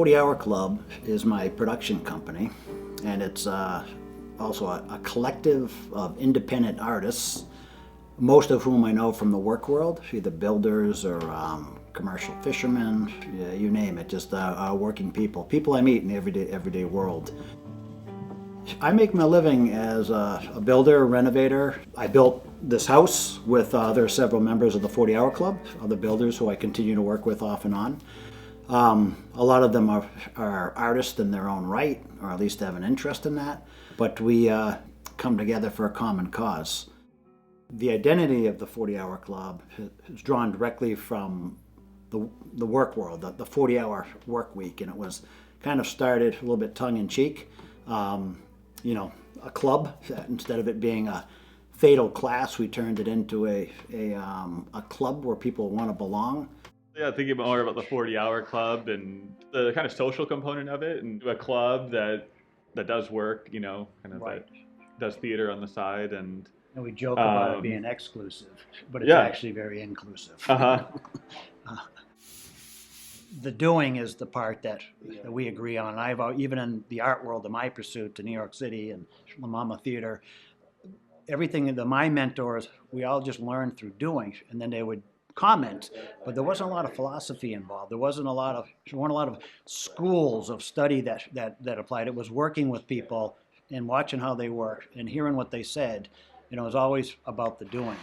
40 Hour Club is my production company, and it's also a collective of independent artists, most of whom I know from the work world, either builders or commercial fishermen, yeah, you name it, just working people I meet in the everyday world. I make my living as a builder, renovator. I built this house with there are several members of the 40 Hour Club, other builders who I continue to work with off and on. A lot of them are artists in their own right, or at least have an interest in that, but we come together for a common cause. The identity of the 40 Hour Club is drawn directly from the work world, the 40-hour work week, and it was kind of started a little bit tongue-in-cheek. A club, instead of it being a fatal class, we turned it into a club where people want to belong. Yeah, thinking more about the 40 Hour Club and the kind of social component of it, and a club that does work, kind of Right. that does theater on the side, and We joke about it being exclusive, but it's yeah. actually very inclusive. Uh-huh. The doing is the part that we agree on. Even in the art world of my pursuit to New York City and La Mama Theater, everything that my mentors, we all just learned through doing, and then they would comment, but there wasn't a lot of philosophy involved. There weren't a lot of schools of study that applied. It was working with people and watching how they worked and hearing what they said. It was always about the doing.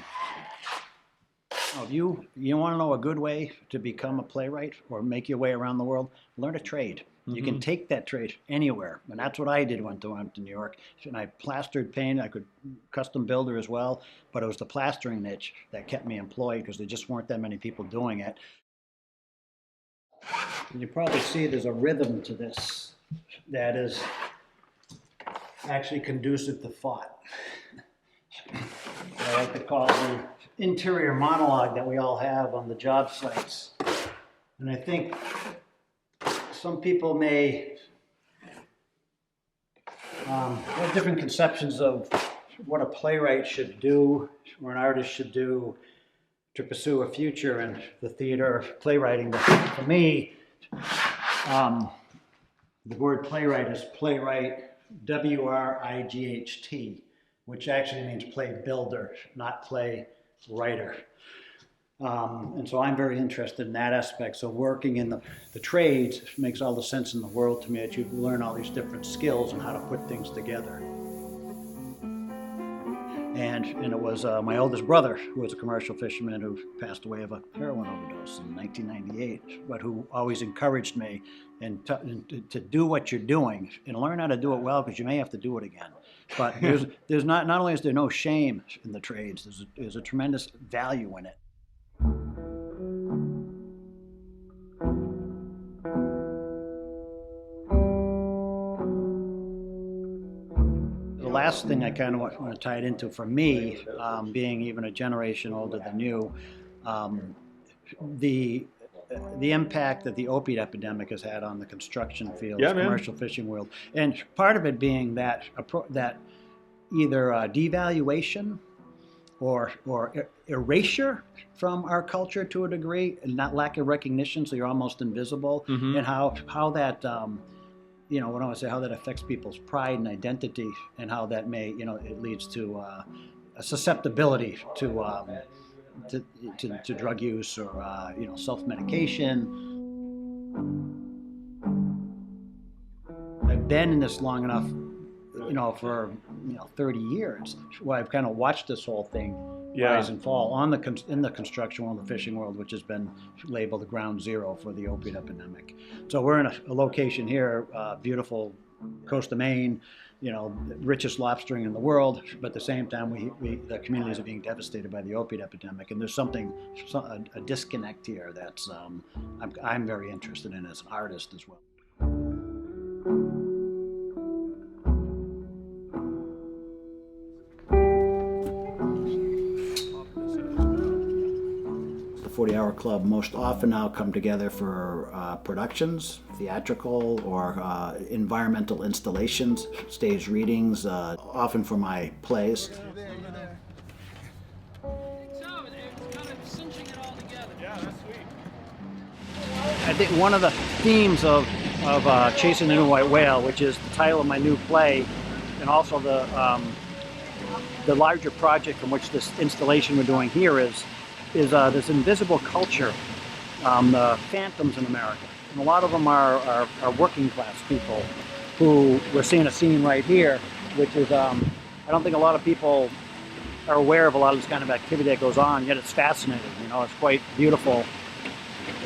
If you want to know a good way to become a playwright or make your way around the world, learn a trade. Mm-hmm. You can take that trade anywhere, and that's what I did when I went to New York. And I plastered paint. I could custom builder as well, but it was the plastering niche that kept me employed because there just weren't that many people doing it. And you probably see there's a rhythm to this that is actually conducive to thought. I like to call it the interior monologue that we all have on the job sites. And I think some people may have different conceptions of what a playwright should do or an artist should do to pursue a future in the theater playwriting. But for me, the word playwright is playwright, W-R-I-G-H-T, which actually means play builder, not play writer. And so I'm very interested in that aspect. So working in the trades makes all the sense in the world to me, that you learn all these different skills and how to put things together. And it was my oldest brother, who was a commercial fisherman who passed away of a heroin overdose in 1998, but who always encouraged me and to do what you're doing and learn how to do it well, because you may have to do it again. But there's not only is there no shame in the trades, there's a tremendous value in it. The last thing I kind of want to tie it into for me, being even a generation older than you, the impact that the opiate epidemic has had on the construction fields, commercial fishing world, and part of it being that either devaluation or erasure from our culture to a degree, and not lack of recognition, so you're almost invisible, mm-hmm. and how that what I want to say, how that affects people's pride and identity, and how that may it leads to a susceptibility to drug use or self-medication. I've been in this long enough, for 30 years, where I've kind of watched this whole thing rise and fall in the construction world, the fishing world, which has been labeled the ground zero for the opiate epidemic. So we're in a location here, beautiful coast of Maine, richest lobstering in the world, but at the same time, the communities are being devastated by the opiate epidemic, and there's a disconnect here that's I'm very interested in as an artist as well. The 40 Hour Club most often now come together for productions, theatrical or environmental installations, stage readings, often for my plays. I think one of the themes of of Chasing the New White Whale, which is the title of my new play, and also the larger project from which this installation we're doing here is this invisible culture, the phantoms in America. And a lot of them are working class people who we're seeing a scene right here, which is, I don't think a lot of people are aware of a lot of this kind of activity that goes on, yet it's fascinating, you know, it's quite beautiful.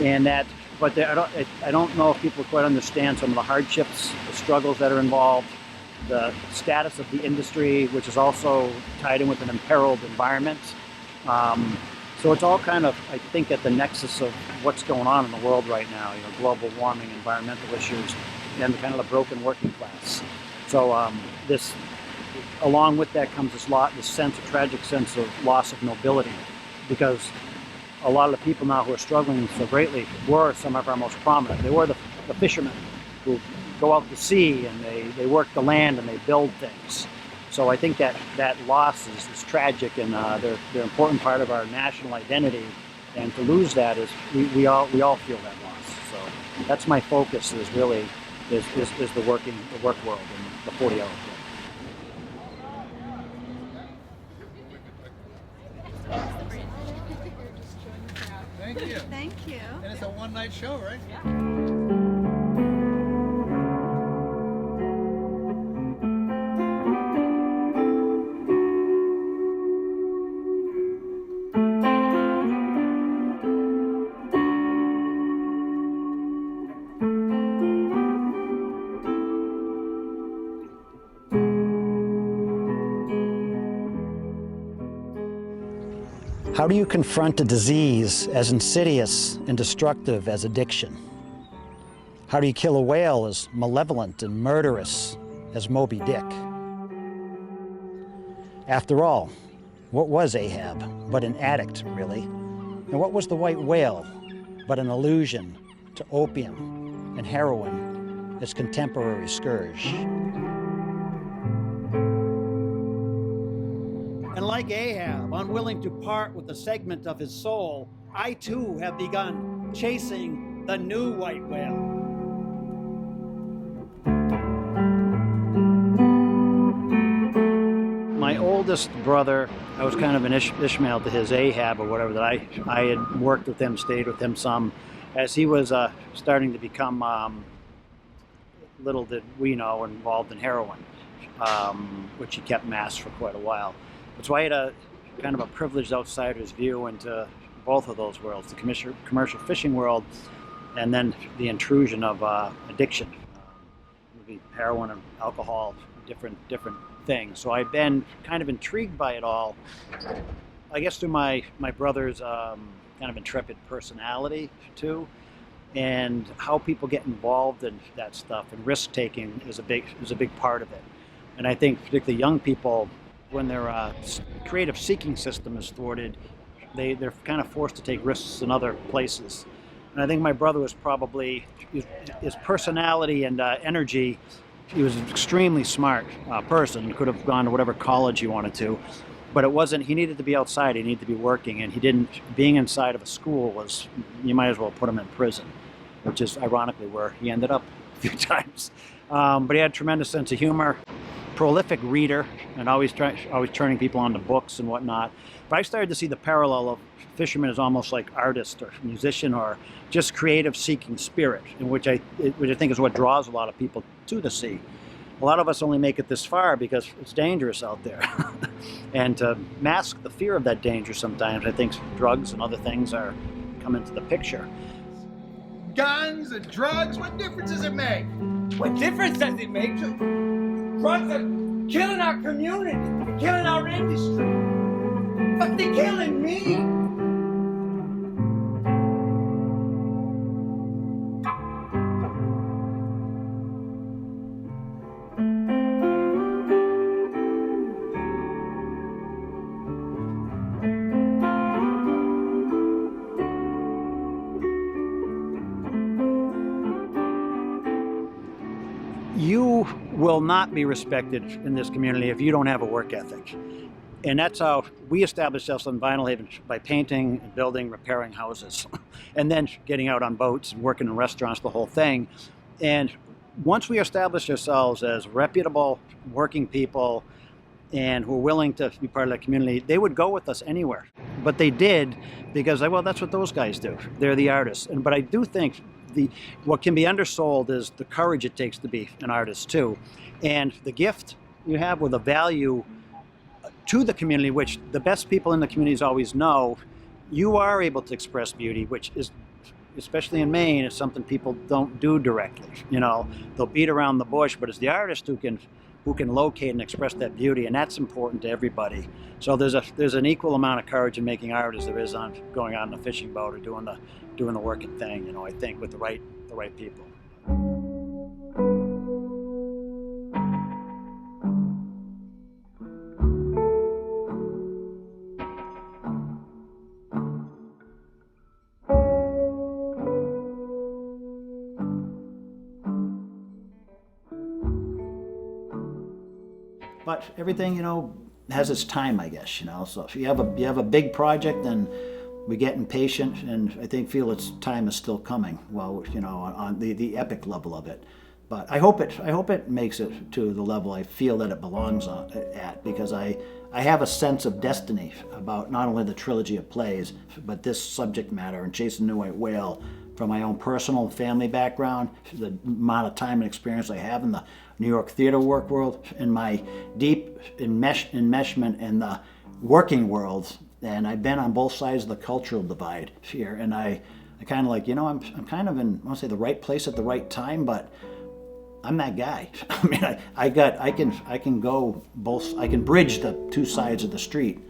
And that, but I don't know if people quite understand some of the hardships, the struggles that are involved, the status of the industry, which is also tied in with an imperiled environment. So it's all kind of, I think, at the nexus of what's going on in the world right now, you know, global warming, environmental issues, and kind of the broken working class. So this, along with that comes this tragic sense of loss of nobility, because a lot of the people now who are struggling so greatly were some of our most prominent. They were the fishermen who go out to sea and they work the land and they build things. So I think that loss is tragic, and they're an important part of our national identity. And to lose that is we all feel that loss. So that's my focus, is really is the work world and the 40-hour club. Thank you. Thank you. And it's a one-night show, right? Yeah. How do you confront a disease as insidious and destructive as addiction? How do you kill a whale as malevolent and murderous as Moby Dick? After all, what was Ahab but an addict, really? And what was the white whale but an allusion to opium and heroin, its contemporary scourge? And like Ahab, unwilling to part with a segment of his soul, I too have begun chasing the new white whale. My oldest brother, I was kind of an Ishmael to his Ahab or whatever, that I had worked with him, stayed with him some, as he was starting to become, little did we know, involved in heroin, which he kept masked for quite a while. So I had a kind of a privileged outsider's view into both of those worlds, the commercial fishing world, and then the intrusion of addiction, maybe heroin and alcohol, different things. So I've been kind of intrigued by it all, I guess through my brother's kind of intrepid personality too, and how people get involved in that stuff, and risk taking is a big part of it. And I think particularly young people, when their creative seeking system is thwarted, they're kind of forced to take risks in other places. And I think my brother was probably, his personality and energy, he was an extremely smart person, could have gone to whatever college he wanted to, but it wasn't, he needed to be outside, he needed to be working, and being inside of a school was, you might as well put him in prison, which is ironically where he ended up a few times. But he had a tremendous sense of humor, prolific reader, and always turning people onto books and whatnot. But I started to see the parallel of fishermen as almost like artist or musician or just creative seeking spirit, which I think is what draws a lot of people to the sea. A lot of us only make it this far because it's dangerous out there. And to mask the fear of that danger sometimes, I think drugs and other things come into the picture. Guns and drugs, what difference does it make? What difference does it make? Drugs are killing our community, killing our industry. But they're killing me. You will not be respected in this community if you don't have a work ethic. And that's how we established ourselves in Vinyl Haven, by painting and building, repairing houses, and then getting out on boats and working in restaurants, the whole thing. And once we established ourselves as reputable working people and who were willing to be part of that community, they would go with us anywhere. But they did because, well, that's what those guys do. They're the artists. But I do think what can be undersold is the courage it takes to be an artist too, and the gift you have with a value to the community, which the best people in the communities always know. You are able to express beauty, which is, especially in Maine, is something people don't do directly. They'll beat around the bush, but it's the artist who can locate and express that beauty, and that's important to everybody. So there's an equal amount of courage in making art as there is on going on a fishing boat or doing the working thing. I think with the right people. But everything, has its time, I guess, So if you have a big project, then we get impatient, and I feel its time is still coming. Well, on the epic level of it. But I hope it makes it to the level I feel that it belongs at, because I have a sense of destiny about not only the trilogy of plays, but this subject matter and Chasing the New White Whale. From my own personal family background, the amount of time and experience I have in the New York theater work world, and my deep enmeshment in the working world, and I've been on both sides of the cultural divide here, and I kind of I'm kind of in, I want to say, the right place at the right time, but I'm that guy. I mean, I can go both. I can bridge the two sides of the street.